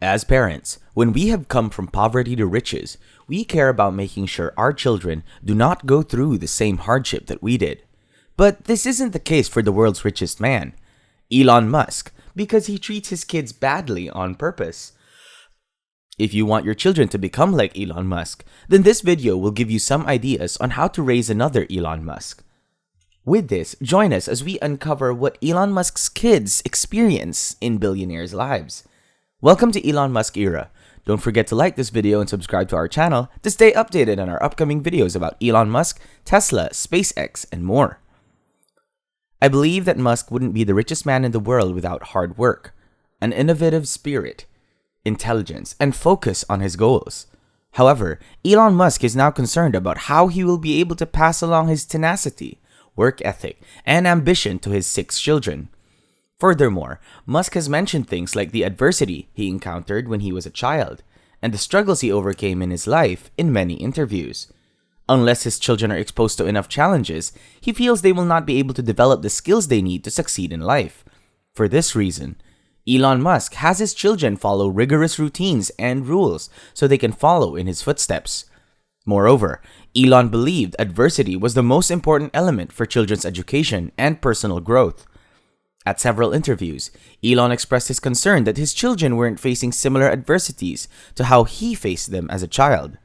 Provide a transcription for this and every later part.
As parents, when we have come from poverty to riches, we care about making sure our children do not go through the same hardship that we did. But this isn't the case for the world's richest man, Elon Musk, because he treats his kids badly on purpose. If you want your children to become like Elon Musk, then this video will give you some ideas on how to raise another Elon Musk. With this, join us as we uncover what Elon Musk's kids experience in billionaires' lives. Welcome to Elon Musk Era. Don't forget to like this video and subscribe to our channel to stay updated on our upcoming videos about Elon Musk, Tesla, SpaceX, and more. I believe that Musk wouldn't be the richest man in the world without hard work, an innovative spirit, intelligence, and focus on his goals. However, Elon Musk is now concerned about how he will be able to pass along his tenacity, work ethic, and ambition to his 6 children. Furthermore, Musk has mentioned things like the adversity he encountered when he was a child, and the struggles he overcame in his life in many interviews. Unless his children are exposed to enough challenges, he feels they will not be able to develop the skills they need to succeed in life. For this reason, Elon Musk has his children follow rigorous routines and rules so they can follow in his footsteps. Moreover, Elon believed adversity was the most important element for children's education and personal growth. At several interviews, Elon expressed his concern that his children weren't facing similar adversities to how he faced them as a child.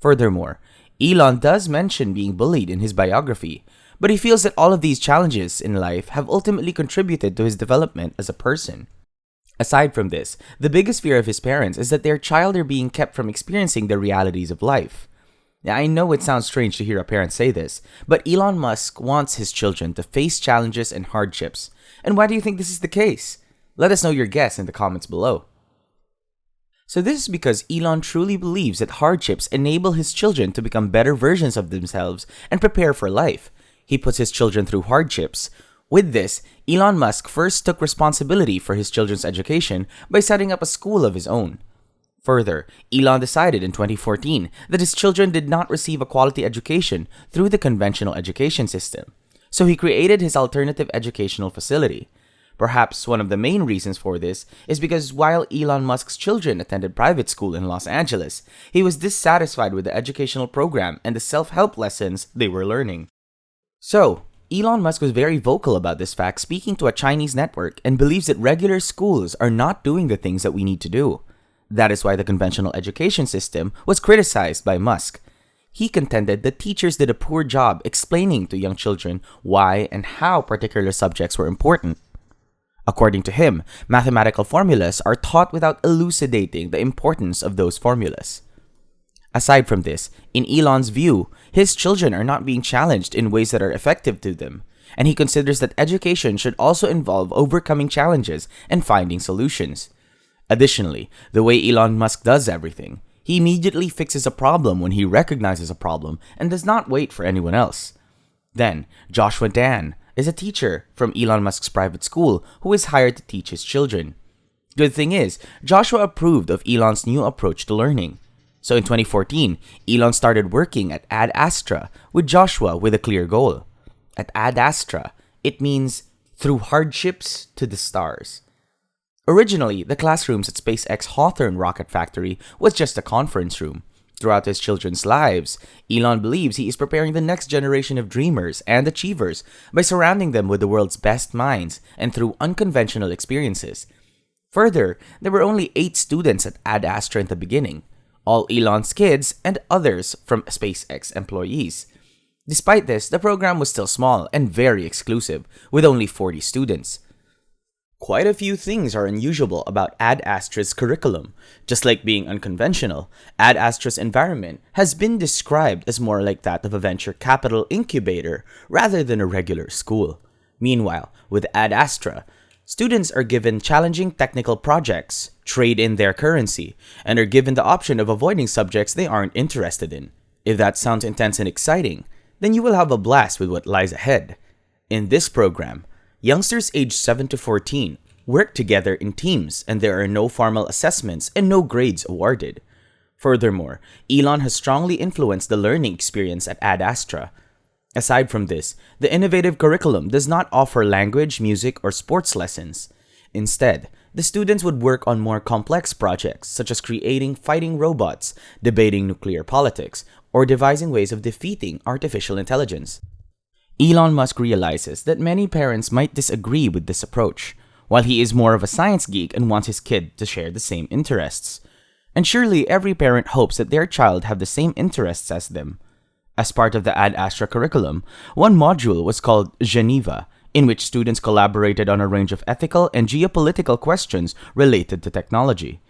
Furthermore, Elon does mention being bullied in his biography, but he feels that all of these challenges in life have ultimately contributed to his development as a person. Aside from this, the biggest fear of his parents is that their child are being kept from experiencing the realities of life. Now, I know it sounds strange to hear a parent say this, but Elon Musk wants his children to face challenges and hardships. And why do you think this is the case? Let us know your guess in the comments below. So this is because Elon truly believes that hardships enable his children to become better versions of themselves and prepare for life. He puts his children through hardships. With this, Elon Musk first took responsibility for his children's education by setting up a school of his own. Further, Elon decided in 2014 that his children did not receive a quality education through the conventional education system. So he created his alternative educational facility. Perhaps one of the main reasons for this is because while Elon Musk's children attended private school in Los Angeles, he was dissatisfied with the educational program and the self-help lessons they were learning. So, Elon Musk was very vocal about this fact, speaking to a Chinese network, and believes that regular schools are not doing the things that we need to do. That is why the conventional education system was criticized by Musk. He contended that teachers did a poor job explaining to young children why and how particular subjects were important. According to him, mathematical formulas are taught without elucidating the importance of those formulas. Aside from this, in Elon's view, his children are not being challenged in ways that are effective to them, and he considers that education should also involve overcoming challenges and finding solutions. Additionally, the way Elon Musk does everything, he immediately fixes a problem when he recognizes a problem and does not wait for anyone else. Then, Joshua Dan is a teacher from Elon Musk's private school who is hired to teach his children. Good thing is, Joshua approved of Elon's new approach to learning. So in 2014, Elon started working at Ad Astra with Joshua with a clear goal. At Ad Astra, it means through hardships to the stars. Originally, the classrooms at SpaceX Hawthorne rocket factory was just a conference room. Throughout his children's lives, Elon believes he is preparing the next generation of dreamers and achievers by surrounding them with the world's best minds and through unconventional experiences. Further, there were only 8 students at Ad Astra in the beginning, all Elon's kids and others from SpaceX employees. Despite this, the program was still small and very exclusive, with only 40 students. Quite a few things are unusual about Ad Astra's curriculum. Just like being unconventional, Ad Astra's environment has been described as more like that of a venture capital incubator rather than a regular school. Meanwhile, with Ad Astra, students are given challenging technical projects, trade in their currency, and are given the option of avoiding subjects they aren't interested in. If that sounds intense and exciting, then you will have a blast with what lies ahead. In this program, youngsters aged 7 to 14 work together in teams, and there are no formal assessments and no grades awarded. Furthermore, Elon has strongly influenced the learning experience at Ad Astra. Aside from this, the innovative curriculum does not offer language, music, or sports lessons. Instead, the students would work on more complex projects such as creating fighting robots, debating nuclear politics, or devising ways of defeating artificial intelligence. Elon Musk realizes that many parents might disagree with this approach, while he is more of a science geek and wants his kid to share the same interests. And surely every parent hopes that their child have the same interests as them. As part of the Ad Astra curriculum, one module was called Geneva, in which students collaborated on a range of ethical and geopolitical questions related to technology.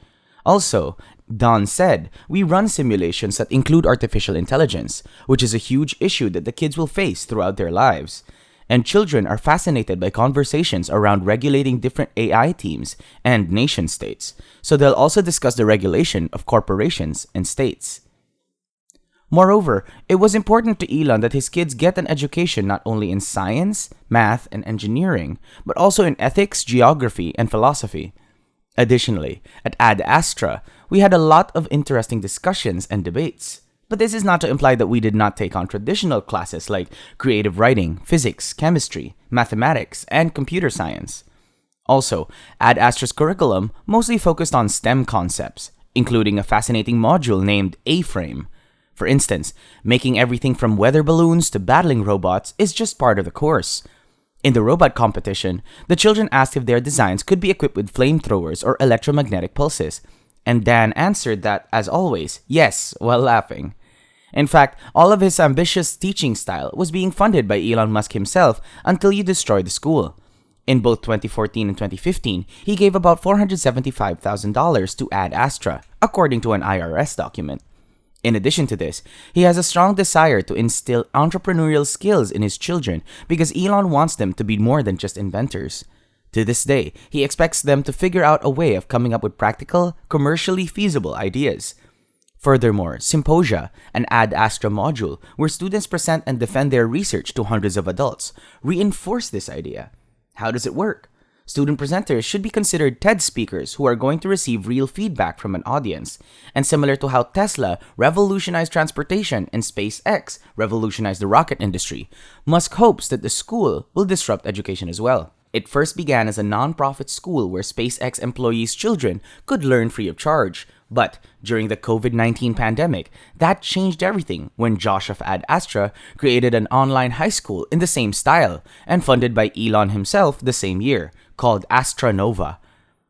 Also, Don said, we run simulations that include artificial intelligence, which is a huge issue that the kids will face throughout their lives. And children are fascinated by conversations around regulating different AI teams and nation states, so they'll also discuss the regulation of corporations and states. Moreover, it was important to Elon that his kids get an education not only in science, math, and engineering, but also in ethics, geography, and philosophy. Additionally, at Ad Astra, we had a lot of interesting discussions and debates. But this is not to imply that we did not take on traditional classes like creative writing, physics, chemistry, mathematics, and computer science. Also, Ad Astra's curriculum mostly focused on STEM concepts, including a fascinating module named A-Frame. For instance, making everything from weather balloons to battling robots is just part of the course. In the robot competition, the children asked if their designs could be equipped with flamethrowers or electromagnetic pulses, and Dan answered that, as always, yes, while laughing. In fact, all of his ambitious teaching style was being funded by Elon Musk himself until you destroyed the school. In both 2014 and 2015, he gave about $475,000 to Ad Astra, according to an IRS document. In addition to this, he has a strong desire to instill entrepreneurial skills in his children because Elon wants them to be more than just inventors. To this day, he expects them to figure out a way of coming up with practical, commercially feasible ideas. Furthermore, Symposia, an Ad Astra module where students present and defend their research to hundreds of adults, reinforce this idea. How does it work? Student presenters should be considered TED speakers who are going to receive real feedback from an audience. And similar to how Tesla revolutionized transportation and SpaceX revolutionized the rocket industry, Musk hopes that the school will disrupt education as well. It first began as a non-profit school where SpaceX employees' children could learn free of charge. But during the COVID-19 pandemic, that changed everything when Josh of Ad Astra created an online high school in the same style and funded by Elon himself the same year, called Astra Nova.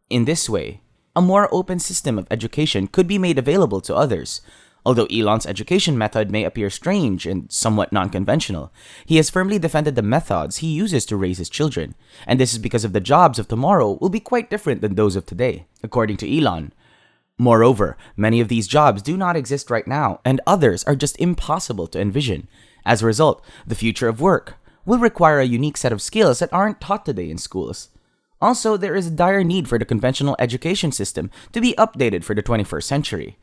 In this way, a more open system of education could be made available to others. Although Elon's education method may appear strange and somewhat non-conventional, he has firmly defended the methods he uses to raise his children, and this is because of the jobs of tomorrow will be quite different than those of today, according to Elon. Moreover, many of these jobs do not exist right now, and others are just impossible to envision. As a result, the future of work will require a unique set of skills that aren't taught today in schools. Also, there is a dire need for the conventional education system to be updated for the 21st century.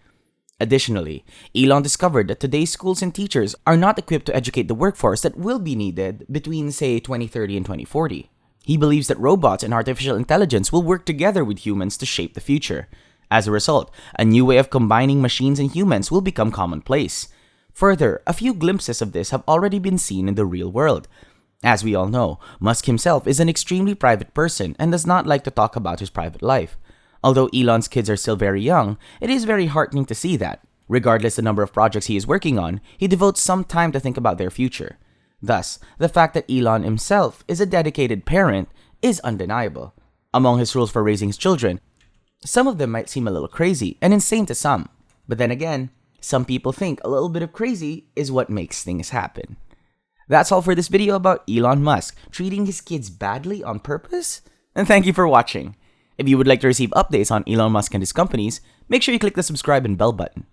Additionally, Elon discovered that today's schools and teachers are not equipped to educate the workforce that will be needed between, say, 2030 and 2040. He believes that robots and artificial intelligence will work together with humans to shape the future. As a result, a new way of combining machines and humans will become commonplace. Further, a few glimpses of this have already been seen in the real world. As we all know, Musk himself is an extremely private person and does not like to talk about his private life. Although Elon's kids are still very young, it is very heartening to see that, regardless the number of projects he is working on, he devotes some time to think about their future. Thus, the fact that Elon himself is a dedicated parent is undeniable. Among his rules for raising his children, some of them might seem a little crazy and insane to some. But then again, some people think a little bit of crazy is what makes things happen. That's all for this video about Elon Musk treating his kids badly on purpose. And thank you for watching. If you would like to receive updates on Elon Musk and his companies, make sure you click the subscribe and bell button.